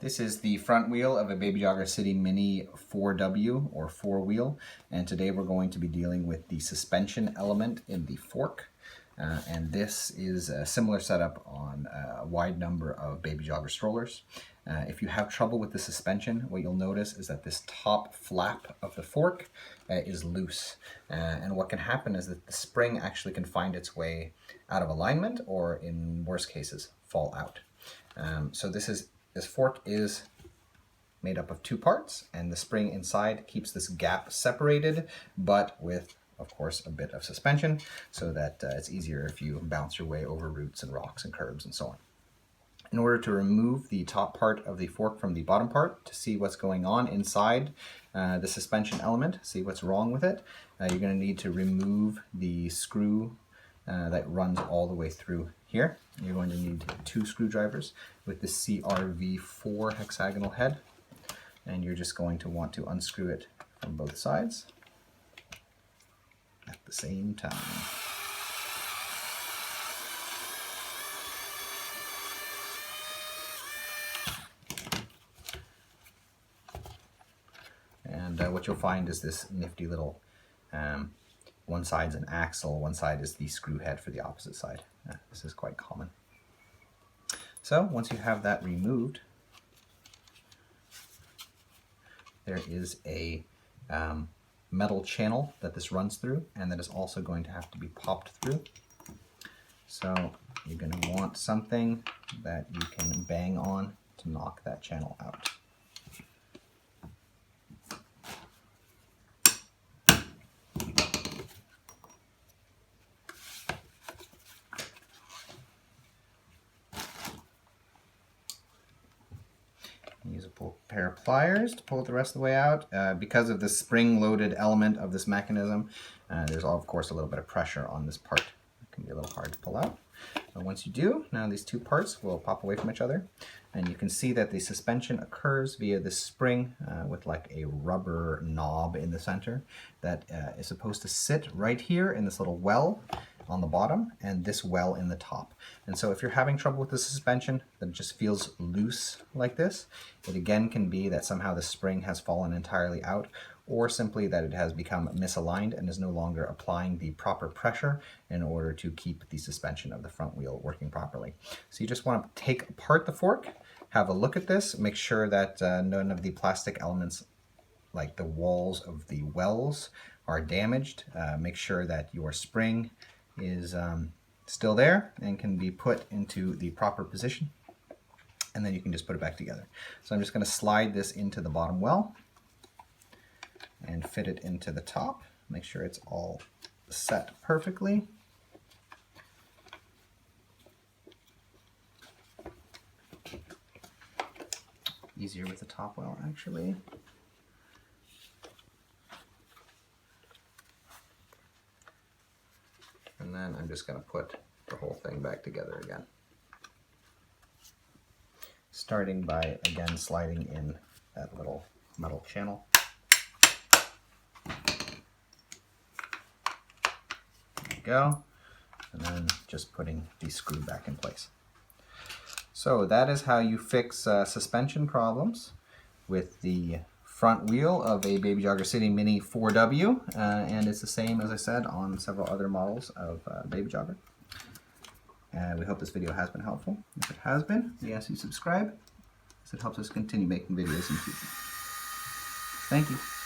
This is the front wheel of a BabyJogger City Mini 4W or 4-wheel, and today we're going to be dealing with the suspension element in the fork. And this is a similar setup on a wide number of BabyJogger strollers. If you have trouble with the suspension, what you'll notice is that this top flap of the fork is loose. And what can happen is that the spring actually can find its way out of alignment, or in worst cases, fall out. So this fork is made up of two parts, and the spring inside keeps this gap separated, but with, of course, a bit of suspension so that it's easier if you bounce your way over roots and rocks and curbs and so on. In order to remove the top part of the fork from the bottom part, to see what's going on inside the suspension element, see what's wrong with it, you're going to need to remove the screw that runs all the way through here. You're going to need two screwdrivers with the CRV4 hexagonal head, and you're just going to want to unscrew it from both sides at the same time. And what you'll find is this nifty little, one side's an axle, one side is the screw head for the opposite side. This is quite common. So once you have that removed, there is a metal channel that this runs through, and that is also going to have to be popped through. So you're going to want something that you can bang on to knock that channel out. Use a pair of pliers to pull it the rest of the way out. Because of the spring-loaded element of this mechanism, there's of course a little bit of pressure on this part. It can be a little hard to pull out. But once you do, now these two parts will pop away from each other, and you can see that the suspension occurs via this spring with like a rubber knob in the center that is supposed to sit right here in this little well on the bottom and this well in the top. And so if you're having trouble with the suspension, that it just feels loose like this, it again can be that somehow the spring has fallen entirely out, or simply that it has become misaligned and is no longer applying the proper pressure in order to keep the suspension of the front wheel working properly. So you just want to take apart the fork, have a look at this, make sure that none of the plastic elements like the walls of the wells are damaged. Make sure that your spring is still there and can be put into the proper position, and then you can just put it back together. So I'm just going to slide this into the bottom well and fit it into the top. Make sure it's all set perfectly. Easier with the top well, actually. And then I'm just going to put the whole thing back together again. Starting by, again, sliding in that little metal channel. There you go. And then just putting the screw back in place. So that is how you fix suspension problems with the front wheel of a BabyJogger City Mini 4W, and it's the same, as I said, on several other models of BabyJogger. We hope this video has been helpful. If it has been, we ask you to subscribe, as it helps us continue making videos in the future. Thank you.